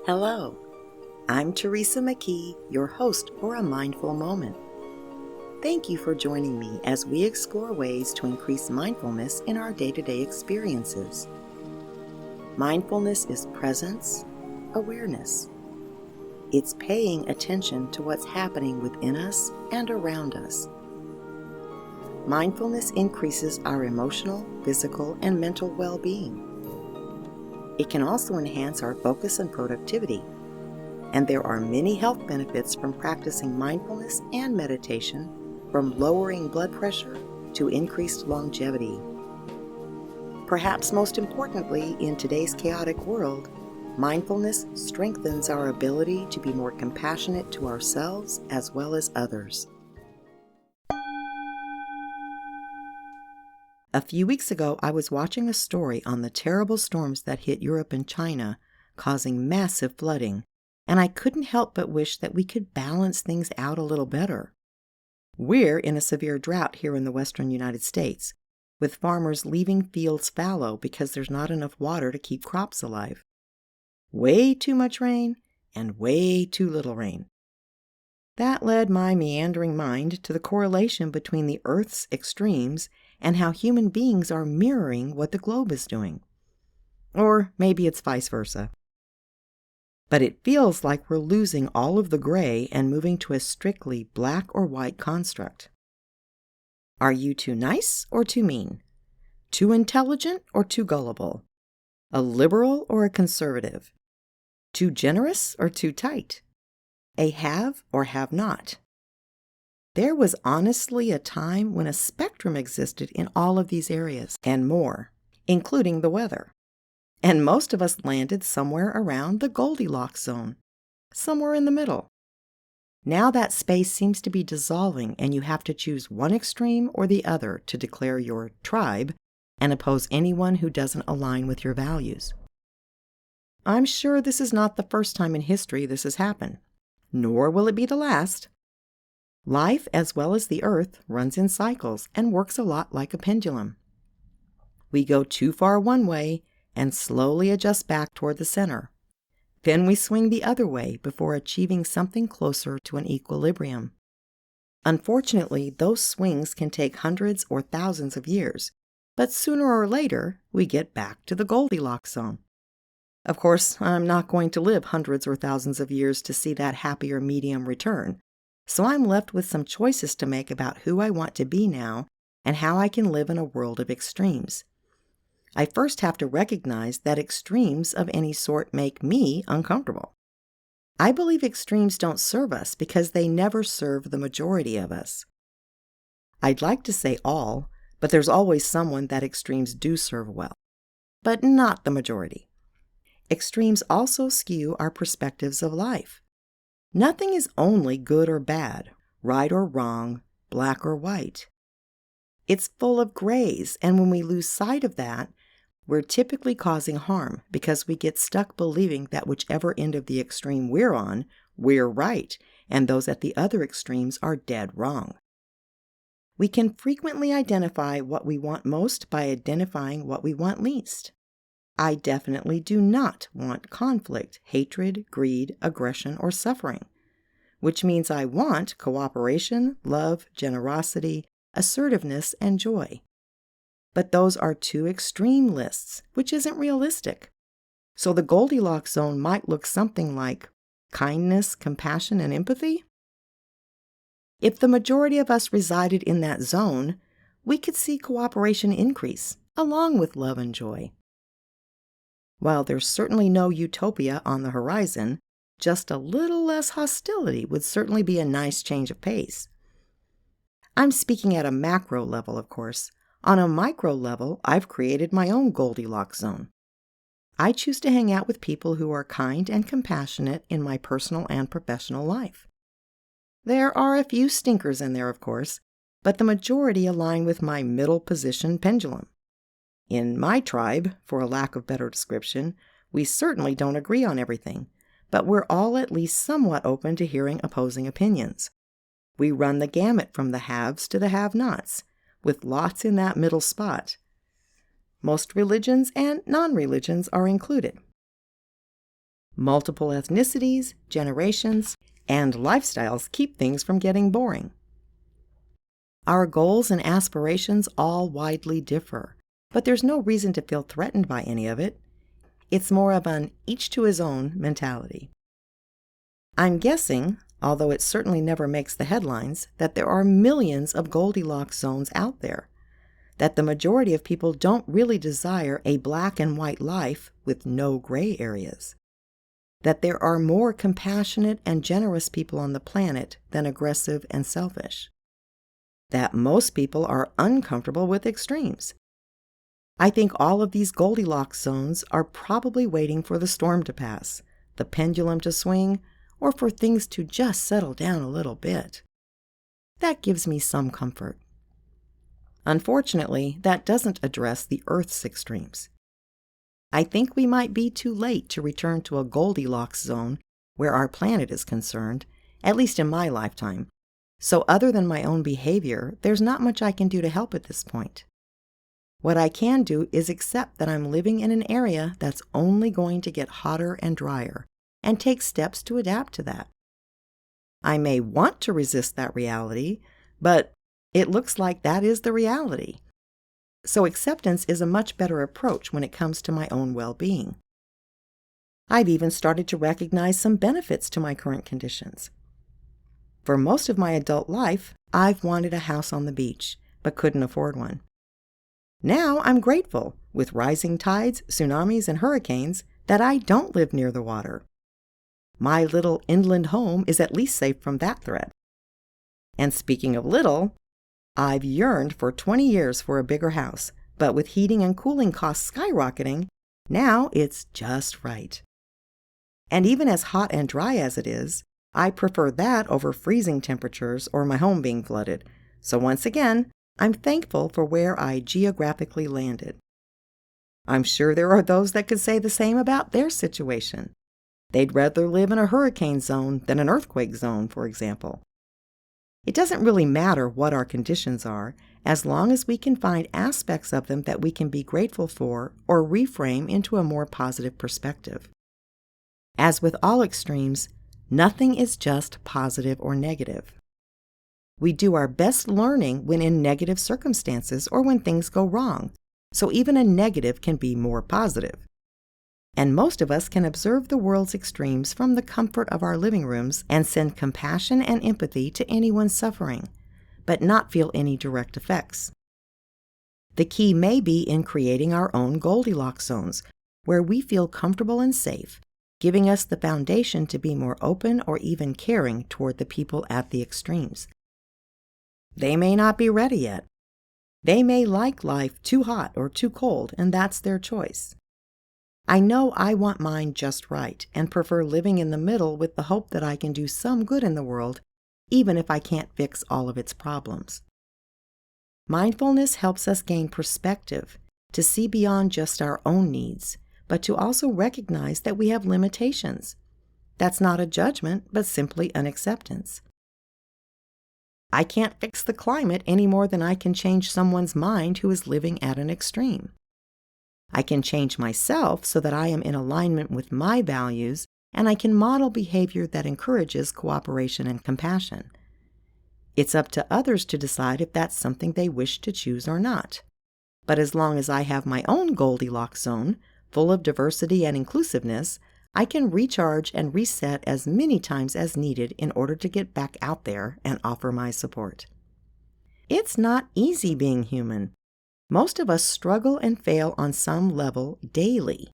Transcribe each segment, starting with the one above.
Hello, I'm Teresa McKee, your host for A Mindful Moment. Thank you for joining me as we explore ways to increase mindfulness in our day-to-day experiences. Mindfulness is presence, awareness. It's paying attention to what's happening within us and around us. Mindfulness increases our emotional, physical, and mental well-being. It can also enhance our focus and productivity, and there are many health benefits from practicing mindfulness and meditation, from lowering blood pressure to increased longevity. Perhaps most importantly, in today's chaotic world, mindfulness strengthens our ability to be more compassionate to ourselves as well as others. A few weeks ago, I was watching a story on the terrible storms that hit Europe and China, causing massive flooding, and I couldn't help but wish that we could balance things out a little better. We're in a severe drought here in the western United States, with farmers leaving fields fallow because there's not enough water to keep crops alive. Way too much rain and way too little rain. That led my meandering mind to the correlation between the Earth's extremes and how human beings are mirroring what the globe is doing. Or maybe it's vice versa. But it feels like we're losing all of the gray and moving to a strictly black or white construct. Are you too nice or too mean? Too intelligent or too gullible? A liberal or a conservative? Too generous or too tight? A have or have not? There was honestly a time when a spectrum existed in all of these areas and more, including the weather. And most of us landed somewhere around the Goldilocks zone, somewhere in the middle. Now that space seems to be dissolving and you have to choose one extreme or the other to declare your tribe and oppose anyone who doesn't align with your values. I'm sure this is not the first time in history this has happened, nor will it be the last. Life, as well as the earth, runs in cycles and works a lot like a pendulum. We go too far one way and slowly adjust back toward the center. Then we swing the other way before achieving something closer to an equilibrium. Unfortunately, those swings can take hundreds or thousands of years, but sooner or later, we get back to the Goldilocks zone. Of course, I'm not going to live hundreds or thousands of years to see that happier medium return. So I'm left with some choices to make about who I want to be now and how I can live in a world of extremes. I first have to recognize that extremes of any sort make me uncomfortable. I believe extremes don't serve us because they never serve the majority of us. I'd like to say all, but there's always someone that extremes do serve well, but not the majority. Extremes also skew our perspectives of life. Nothing is only good or bad, right or wrong, black or white. It's full of grays, and when we lose sight of that, we're typically causing harm because we get stuck believing that whichever end of the extreme we're on, we're right, and those at the other extremes are dead wrong. We can frequently identify what we want most by identifying what we want least. I definitely do not want conflict, hatred, greed, aggression, or suffering, which means I want cooperation, love, generosity, assertiveness, and joy. But those are two extreme lists, which isn't realistic. So the Goldilocks zone might look something like kindness, compassion, and empathy. If the majority of us resided in that zone, we could see cooperation increase, along with love and joy. While there's certainly no utopia on the horizon, just a little less hostility would certainly be a nice change of pace. I'm speaking at a macro level, of course. On a micro level, I've created my own Goldilocks zone. I choose to hang out with people who are kind and compassionate in my personal and professional life. There are a few stinkers in there, of course, but the majority align with my middle position pendulum. In my tribe, for a lack of better description, we certainly don't agree on everything, but we're all at least somewhat open to hearing opposing opinions. We run the gamut from the haves to the have-nots, with lots in that middle spot. Most religions and non-religions are included. Multiple ethnicities, generations, and lifestyles keep things from getting boring. Our goals and aspirations all widely differ, but there's no reason to feel threatened by any of it. It's more of an each to his own mentality. I'm guessing, although it certainly never makes the headlines, that there are millions of Goldilocks zones out there, that the majority of people don't really desire a black and white life with no gray areas, that there are more compassionate and generous people on the planet than aggressive and selfish, that most people are uncomfortable with extremes. I think all of these Goldilocks zones are probably waiting for the storm to pass, the pendulum to swing, or for things to just settle down a little bit. That gives me some comfort. Unfortunately, that doesn't address the Earth's extremes. I think we might be too late to return to a Goldilocks zone where our planet is concerned, at least in my lifetime. So other than my own behavior, there's not much I can do to help at this point. What I can do is accept that I'm living in an area that's only going to get hotter and drier, and take steps to adapt to that. I may want to resist that reality, but it looks like that is the reality. So acceptance is a much better approach when it comes to my own well-being. I've even started to recognize some benefits to my current conditions. For most of my adult life, I've wanted a house on the beach, but couldn't afford one. Now I'm grateful, with rising tides, tsunamis, and hurricanes, that I don't live near the water. My little inland home is at least safe from that threat. And speaking of little, I've yearned for 20 years for a bigger house, but with heating and cooling costs skyrocketing, now it's just right. And even as hot and dry as it is, I prefer that over freezing temperatures or my home being flooded. So once again, I'm thankful for where I geographically landed. I'm sure there are those that could say the same about their situation. They'd rather live in a hurricane zone than an earthquake zone, for example. It doesn't really matter what our conditions are, as long as we can find aspects of them that we can be grateful for or reframe into a more positive perspective. As with all extremes, nothing is just positive or negative. We do our best learning when in negative circumstances or when things go wrong, so even a negative can be more positive. And most of us can observe the world's extremes from the comfort of our living rooms and send compassion and empathy to anyone suffering, but not feel any direct effects. The key may be in creating our own Goldilocks zones, where we feel comfortable and safe, giving us the foundation to be more open or even caring toward the people at the extremes. They may not be ready yet. They may like life too hot or too cold, and that's their choice. I know I want mine just right and prefer living in the middle with the hope that I can do some good in the world, even if I can't fix all of its problems. Mindfulness helps us gain perspective, to see beyond just our own needs, but to also recognize that we have limitations. That's not a judgment, but simply an acceptance. I can't fix the climate any more than I can change someone's mind who is living at an extreme. I can change myself so that I am in alignment with my values, and I can model behavior that encourages cooperation and compassion. It's up to others to decide if that's something they wish to choose or not. But as long as I have my own Goldilocks zone, full of diversity and inclusiveness, I can recharge and reset as many times as needed in order to get back out there and offer my support. It's not easy being human. Most of us struggle and fail on some level daily.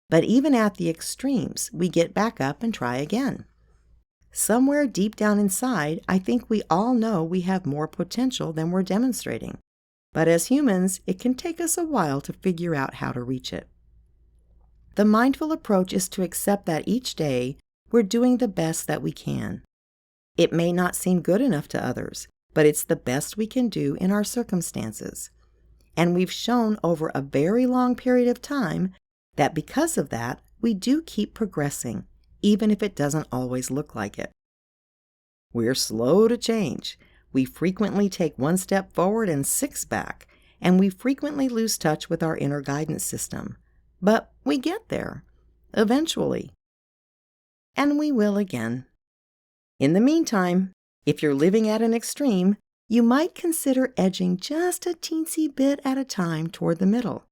But even at the extremes, we get back up and try again. Somewhere deep down inside, I think we all know we have more potential than we're demonstrating. But as humans, it can take us a while to figure out how to reach it. The mindful approach is to accept that each day we're doing the best that we can. It may not seem good enough to others, but it's the best we can do in our circumstances. And we've shown over a very long period of time that because of that, we do keep progressing, even if it doesn't always look like it. We're slow to change. We frequently take one step forward and 6 back, and we frequently lose touch with our inner guidance system. But we get there, eventually. and we will again. In the meantime, if you're living at an extreme, you might consider edging just a teensy bit at a time toward the middle.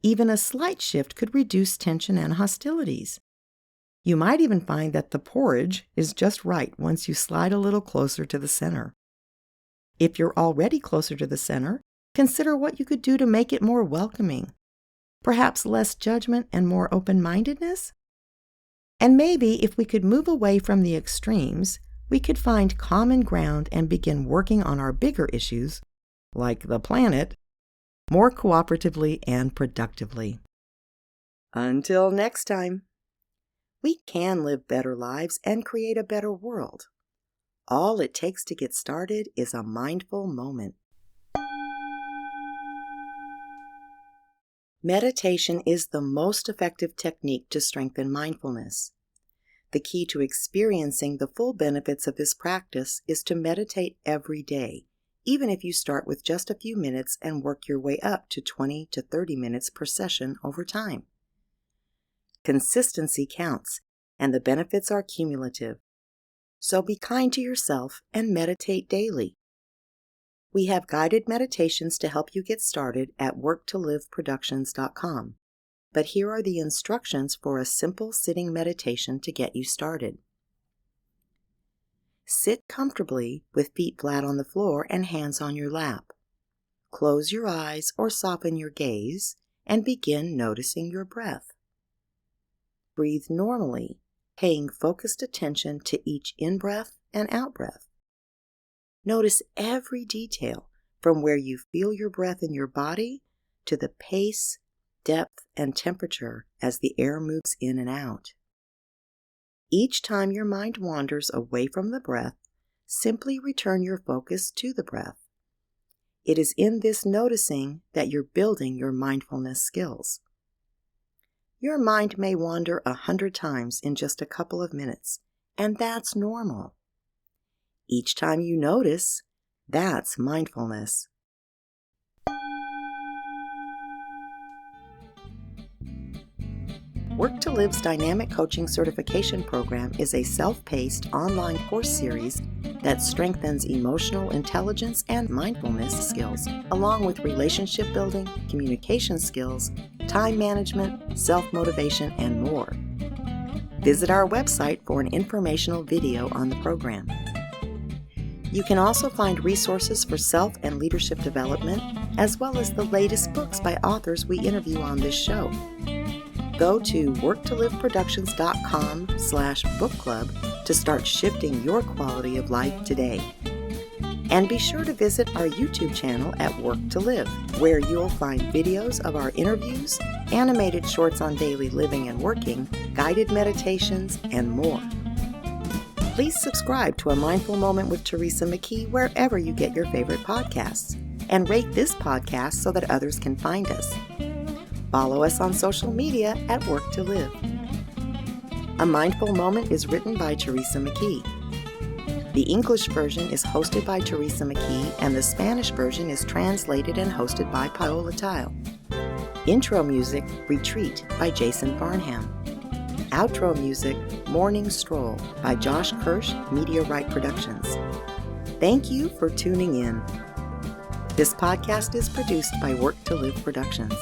Even a slight shift could reduce tension and hostilities. You might even find that the porridge is just right once you slide a little closer to the center. If you're already closer to the center, consider what you could do to make it more welcoming. Perhaps less judgment and more open-mindedness? And maybe if we could move away from the extremes, we could find common ground and begin working on our bigger issues, like the planet, more cooperatively and productively. Until next time, we can live better lives and create a better world. All it takes to get started is a mindful moment. Meditation is the most effective technique to strengthen mindfulness. The key to experiencing the full benefits of this practice is to meditate every day, even if you start with just a few minutes and work your way up to 20 to 30 minutes per session over time. Consistency counts, and the benefits are cumulative. So be kind to yourself and meditate daily. We have guided meditations to help you get started at worktoliveproductions.com. But here are the instructions for a simple sitting meditation to get you started. Sit comfortably with feet flat on the floor and hands on your lap. Close your eyes or soften your gaze and begin noticing your breath. Breathe normally, paying focused attention to each in-breath and out-breath. Notice every detail, from where you feel your breath in your body to the pace, depth, and temperature as the air moves in and out. Each time your mind wanders away from the breath, simply return your focus to the breath. It is in this noticing that you're building your mindfulness skills. Your mind may wander 100 times in just a couple of minutes, and that's normal. Each time you notice, that's mindfulness. Work to Live's Dynamic Coaching Certification Program is a self-paced online course series that strengthens emotional intelligence and mindfulness skills, along with relationship building, communication skills, time management, self-motivation, and more. Visit our website for an informational video on the program. You can also find resources for self and leadership development, as well as the latest books by authors we interview on this show. Go to worktoliveproductions.com/book club to start shifting your quality of life today. And be sure to visit our YouTube channel at Work to Live, where you'll find videos of our interviews, animated shorts on daily living and working, guided meditations, and more. Please subscribe to A Mindful Moment with Teresa McKee wherever you get your favorite podcasts, and rate this podcast so that others can find us. Follow us on social media at Work to Live. A Mindful Moment is written by Teresa McKee. The English version is hosted by Teresa McKee, and the Spanish version is translated and hosted by Paola Tile. Intro music, Retreat, by Jason Farnham. Outro music, Morning Stroll, by Josh Kirsch, Media Right Productions. Thank you for tuning in. This podcast is produced by Work to Live Productions.